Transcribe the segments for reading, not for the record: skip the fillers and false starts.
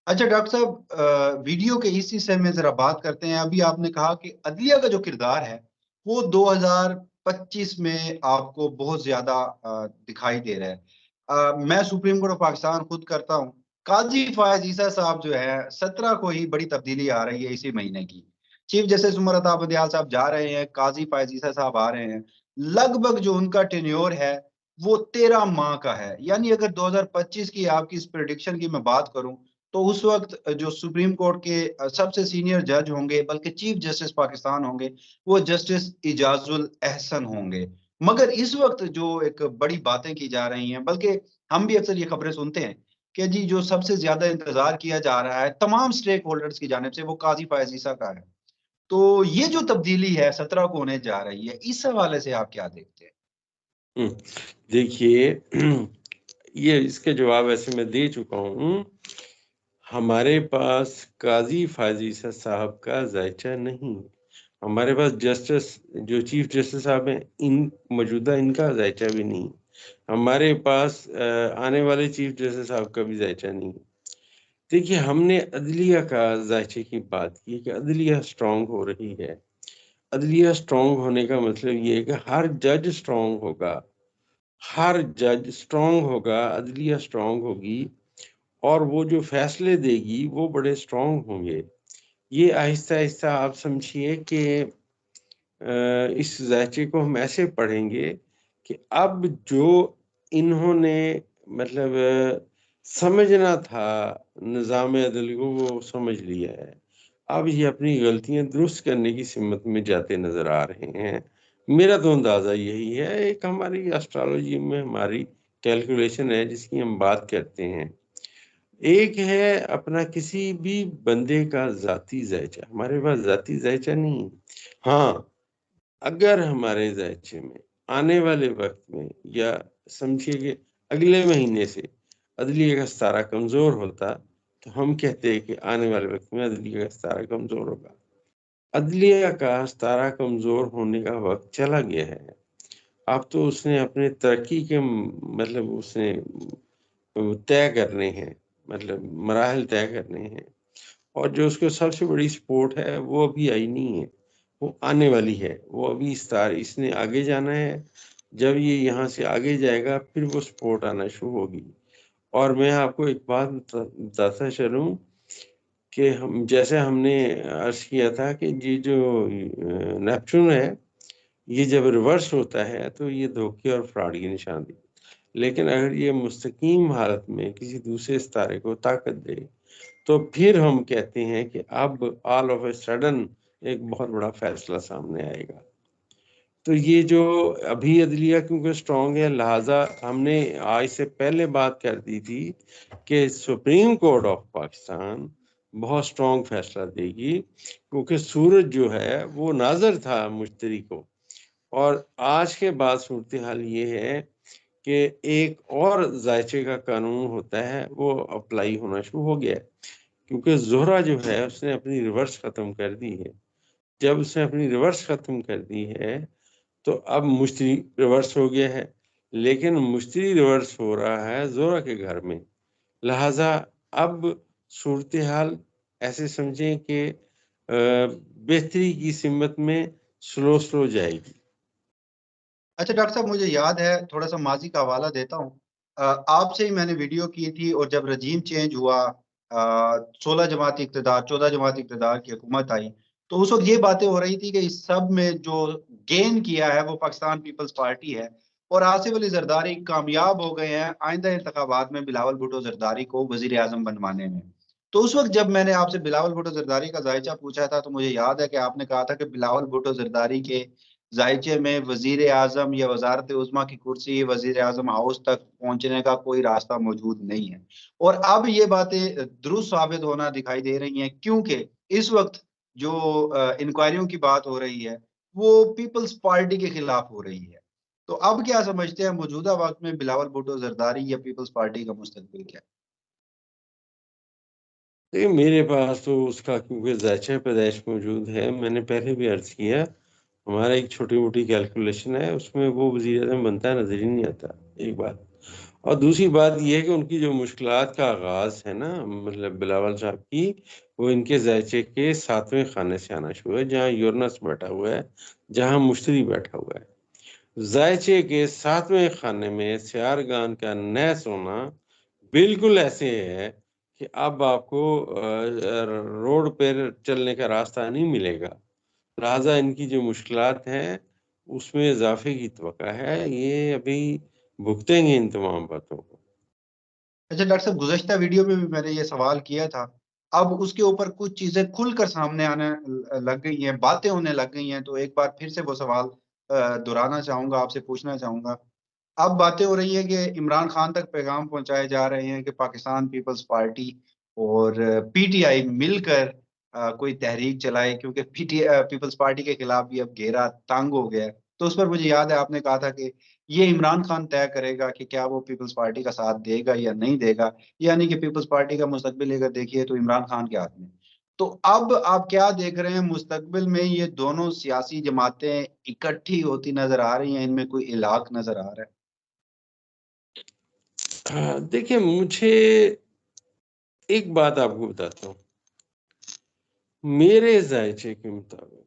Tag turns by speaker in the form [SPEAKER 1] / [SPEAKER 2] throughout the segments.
[SPEAKER 1] اچھا ڈاکٹر صاحب، ویڈیو کے اس حصے میں ذرا بات کرتے ہیں۔ ابھی آپ نے کہا کہ عدلیہ کا جو کردار ہے وہ 2025 میں آپ کو بہت زیادہ دکھائی دے رہا ہے۔ میں سپریم کورٹ آف پاکستان خود کرتا ہوں۔ قاضی فائز عیسیٰ صاحب جو ہے 17 کو ہی بڑی تبدیلی آ رہی ہے اسی مہینے کی۔ چیف جسٹس عمر عطا بدیال صاحب جا رہے ہیں، قاضی فائز عیسیٰ صاحب آ رہے ہیں۔ لگ بھگ جو ان کا ٹینیور ہے وہ 13 ماہ کا ہے، یعنی اگر 2025 کی آپ کی اس پریڈکشن کی میں بات کروں تو اس وقت جو سپریم کورٹ کے سب سے سینئر جج ہوں گے، بلکہ چیف جسٹس پاکستان ہوں گے، وہ جسٹس اعجاز الاحسن ہوں گے۔ مگر اس وقت جو ایک بڑی باتیں کی جا رہی ہیں، بلکہ ہم بھی اکثر یہ خبریں سنتے ہیں کہ جی جو سب سے زیادہ انتظار کیا جا رہا ہے تمام سٹیک ہولڈرز کی جانب سے، وہ قاضی فائز عیسیٰ کا ہے۔ تو یہ جو تبدیلی ہے 17 کو ہونے جا رہی ہے، اس حوالے سے آپ کیا دیکھتے ہیں؟
[SPEAKER 2] دیکھیے، یہ اس کے جواب ایسے میں دے چکا ہوں۔ ہمارے پاس قاضی فائز عیسیٰ صاحب کا ذائچہ نہیں، ہمارے پاس جسٹس جو چیف جسٹس صاحب ہیں موجودہ ان کا ذائچہ بھی نہیں، ہمارے پاس آنے والے چیف جسٹس صاحب کا بھی ذائچہ نہیں۔ دیکھیے، ہم نے عدلیہ کا ذائچے کی بات کی کہ عدلیہ سٹرونگ ہو رہی ہے۔ عدلیہ سٹرونگ ہونے کا مطلب یہ ہے کہ ہر جج سٹرونگ ہوگا، ہر جج سٹرونگ ہوگا، عدلیہ سٹرونگ ہوگی، اور وہ جو فیصلے دے گی وہ بڑے سٹرونگ ہوں گے۔ یہ آہستہ آہستہ آپ سمجھیے کہ اس ذائچے کو ہم ایسے پڑھیں گے کہ اب جو انہوں نے مطلب سمجھنا تھا نظام عدل کو، وہ سمجھ لیا ہے۔ اب یہ اپنی غلطیاں درست کرنے کی سمت میں جاتے نظر آ رہے ہیں۔ میرا تو اندازہ یہی ہے، ایک ہماری اسٹرالوجی میں ہماری کیلکولیشن ہے جس کی ہم بات کرتے ہیں۔ ایک ہے اپنا کسی بھی بندے کا ذاتی ذائچہ، ہمارے پاس ذاتی ذائچہ نہیں۔ ہاں، اگر ہمارے ذائچے میں آنے والے وقت میں یا سمجھیے کہ اگلے مہینے سے عدلیہ کا ستارہ کمزور ہوتا تو ہم کہتے ہیں کہ آنے والے وقت میں عدلیہ کا ستارہ کمزور ہوگا۔ عدلیہ کا ستارہ کمزور ہونے کا وقت چلا گیا ہے۔ اب تو اس نے اپنے ترقی کے مطلب اس نے طے کرنے ہیں، مطلب مراحل طے کرنے ہیں، اور جو اس کو سب سے بڑی سپورٹ ہے وہ ابھی آئی نہیں ہے، وہ آنے والی ہے۔ وہ ابھی اس نے آگے جانا ہے، جب یہ یہاں سے آگے جائے گا پھر وہ سپورٹ آنا شروع ہوگی۔ اور میں آپ کو ایک بات بتاتا چلوں کہ جیسے ہم نے عرض کیا تھا کہ یہ جو نیپچون ہے یہ جب ریورس ہوتا ہے تو یہ دھوکے اور فراڈ کی نشاندہی، لیکن اگر یہ مستقیم حالت میں کسی دوسرے ستارے کو طاقت دے تو پھر ہم کہتے ہیں کہ اب آل آف اے سڈن ایک بہت بڑا فیصلہ سامنے آئے گا۔ تو یہ جو ابھی عدلیہ کیونکہ سٹرونگ ہے، لہٰذا ہم نے آج سے پہلے بات کر دی تھی کہ سپریم کورٹ آف پاکستان بہت سٹرونگ فیصلہ دے گی، کیونکہ سورج جو ہے وہ ناظر تھا مشتری کو، اور آج کے بعد صورتحال یہ ہے کہ ایک اور ذائچے کا قانون ہوتا ہے وہ اپلائی ہونا شروع ہو گیا ہے، کیونکہ زہرہ جو ہے اس نے اپنی ریورس ختم کر دی ہے۔ جب اس نے اپنی ریورس ختم کر دی ہے تو اب مشتری ریورس ہو گیا ہے، لیکن مشتری ریورس ہو رہا ہے زہرہ کے گھر میں، لہٰذا اب صورتحال ایسے سمجھیں کہ بہتری کی سمت میں سلو جائے گی۔
[SPEAKER 1] اچھا ڈاکٹر صاحب، مجھے یاد ہے، تھوڑا سا ماضی کا حوالہ دیتا ہوں۔ آپ سے ہی میں نے ویڈیو کی تھی، اور جب رجیم چینج ہوا، 16 جماعتی اقتدار 14 جماعتی اقتدار کی حکومت آئی، تو اس وقت یہ باتیں ہو رہی تھی کہ اس سب میں جو گین کیا ہے وہ پاکستان پیپلز پارٹی ہے، اور آصف علی زرداری کامیاب ہو گئے ہیں آئندہ انتخابات میں بلاول بھٹو زرداری کو وزیر اعظم بنوانے میں۔ تو اس وقت جب میں نے آپ سے بلاول بھٹو زرداری کا ذائچہ پوچھا تھا تو مجھے یاد ہے کہ آپ نے کہا تھا کہ بلاول بھٹو زرداری کے ذائچے میں وزیر اعظم یا وزارت عظمیٰ کی کرسی وزیر اعظم ہاؤس تک پہنچنے کا کوئی راستہ موجود نہیں ہے، اور اب یہ باتیں درست ثابت ہونا دکھائی دے رہی ہیں، کیونکہ اس وقت جو انکوائریوں کی بات ہو رہی ہے وہ پیپلز پارٹی کے خلاف ہو رہی ہے۔ تو اب کیا سمجھتے ہیں موجودہ وقت میں بلاول بھٹو زرداری یا پیپلز پارٹی کا مستقبل کیا ہے؟
[SPEAKER 2] میرے پاس تو اس کا کیونکہ ذائچہ پیدائش موجود ہے، میں نے پہلے بھی عرض کیا، ہمارا ایک چھوٹی موٹی کیلکولیشن ہے، اس میں وہ وزیر اعظم بنتا ہے نظر ہی نہیں آتا، ایک بات۔ اور دوسری بات یہ ہے کہ ان کی جو مشکلات کا آغاز ہے نا مطلب بلاول صاحب کی، وہ ان کے ذائچے کے 7ویں خانے سے آنا شروع ہے، جہاں یورنس بیٹھا ہوا ہے، جہاں مشتری بیٹھا ہوا ہے۔ ذائچے کے 7ویں خانے میں سیارگان کا نیس ہونا بالکل ایسے ہے کہ اب آپ کو روڈ پہ چلنے کا راستہ نہیں ملے گا، لہٰذا ان کی جو مشکلات ہیں اس میں اضافے کی توقع ہے، یہ ابھی بھگتیں گے ان تمام باتوں کو۔
[SPEAKER 1] اچھا ڈاکٹر صاحب، گزشتہ ویڈیو میں بھی میں نے یہ سوال کیا تھا، اب اس کے اوپر کچھ چیزیں کھل کر سامنے آنے لگ گئی ہیں، باتیں ہونے لگ گئی ہیں، تو ایک بار پھر سے وہ سوال دہرانا چاہوں گا، آپ سے پوچھنا چاہوں گا۔ اب باتیں ہو رہی ہیں کہ عمران خان تک پیغام پہنچائے جا رہے ہیں کہ پاکستان پیپلز پارٹی اور پی ٹی آئی مل کر کوئی تحریک چلائے، کیونکہ پیپلز پارٹی کے خلاف بھی اب گھیرا تنگ ہو گیا ہے۔ تو اس پر مجھے یاد ہے آپ نے کہا تھا کہ یہ عمران خان طے کرے گا کہ کیا وہ پیپلز پارٹی کا ساتھ دے گا یا نہیں دے گا، یعنی کہ پیپلز پارٹی کا مستقبل اگر دیکھیے تو عمران خان کے ہاتھ میں۔ تو اب آپ کیا دیکھ رہے ہیں مستقبل میں یہ دونوں سیاسی جماعتیں اکٹھی ہوتی نظر آ رہی ہیں، ان میں کوئی الحاق نظر آ رہا ہے؟
[SPEAKER 2] دیکھیں، مجھے ایک بات آپ کو بتاتا ہوں، میرے ذائچے کے مطابق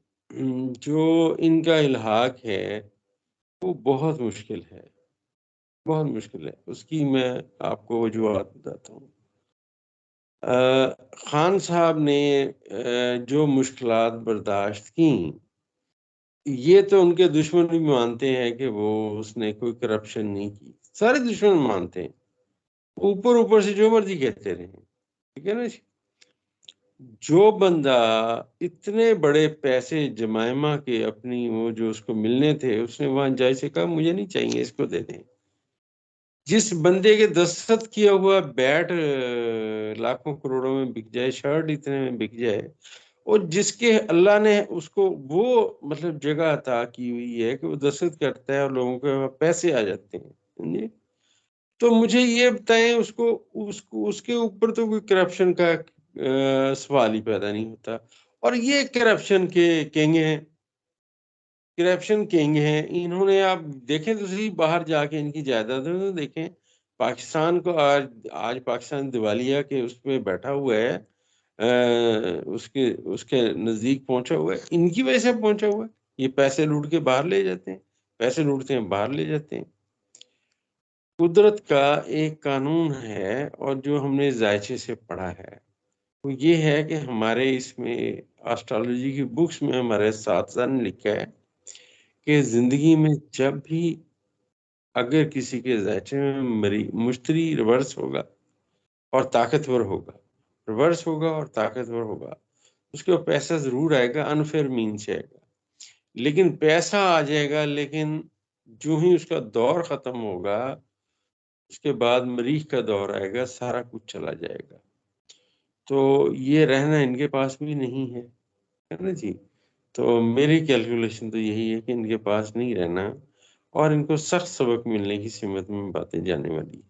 [SPEAKER 2] جو ان کا الحاق ہے وہ بہت مشکل ہے، بہت مشکل ہے۔ اس کی میں آپ کو وجوہات بتاتا ہوں۔ خان صاحب نے جو مشکلات برداشت کی، یہ تو ان کے دشمن بھی مانتے ہیں کہ وہ اس نے کوئی کرپشن نہیں کی، سارے دشمن مانتے ہیں، اوپر اوپر سے جو مرضی کہتے رہے، ٹھیک ہے نا جی۔ جو بندہ اتنے بڑے پیسے جمائمہ کے اپنی وہ جو اس کو ملنے تھے، اس نے وہاں جائے سے کہا مجھے نہیں چاہیے، اس کو دے دیں۔ جس بندے کے دستخط کیا ہوا بیٹ لاکھوں کروڑوں میں بک جائے، شرٹ اتنے میں بک جائے، اور جس کے اللہ نے اس کو وہ مطلب جگہ عطا کی ہوئی ہے کہ وہ دستخط کرتا ہے اور لوگوں کے پیسے آ جاتے ہیں جی، تو مجھے یہ بتائیں اس کے اوپر تو کوئی کرپشن کا سوال ہی پیدا نہیں ہوتا۔ اور یہ کرپشن کے کنگ ہیں، کرپشن کنگ ہیں، انہوں نے آپ دیکھیں تو صحیح، باہر جا کے ان کی جائیدادیں تو دیکھیں، پاکستان کو آج پاکستان دیوالیہ کے اس پہ بیٹھا ہوا ہے، اس کے نزدیک پہنچا ہوا ہے، ان کی وجہ سے پہنچا ہوا ہے۔ یہ پیسے لوٹ کے باہر لے جاتے ہیں، پیسے لوٹتے ہیں باہر لے جاتے ہیں۔ قدرت کا ایک قانون ہے، اور جو ہم نے ذائچے سے پڑھا ہے وہ یہ ہے کہ ہمارے اس میں آسٹرالوجی کی بکس میں ہمارے اساتذہ نے لکھا ہے کہ زندگی میں جب بھی اگر کسی کے ذائچے میں مشتری ریورس ہوگا اور طاقتور ہوگا، ریورس ہوگا اور طاقتور ہوگا، اس کے پیسہ ضرور آئے گا، انفیئر مین سے آئے گا، لیکن پیسہ آ جائے گا، لیکن جو ہی اس کا دور ختم ہوگا اس کے بعد مریخ کا دور آئے گا، سارا کچھ چلا جائے گا۔ تو یہ رہنا ان کے پاس بھی نہیں ہے نا جی۔ تو میری کیلکولیشن تو یہی ہے کہ ان کے پاس نہیں رہنا، اور ان کو سخت سبق ملنے کی سمت میں باتیں جانے والی ہے۔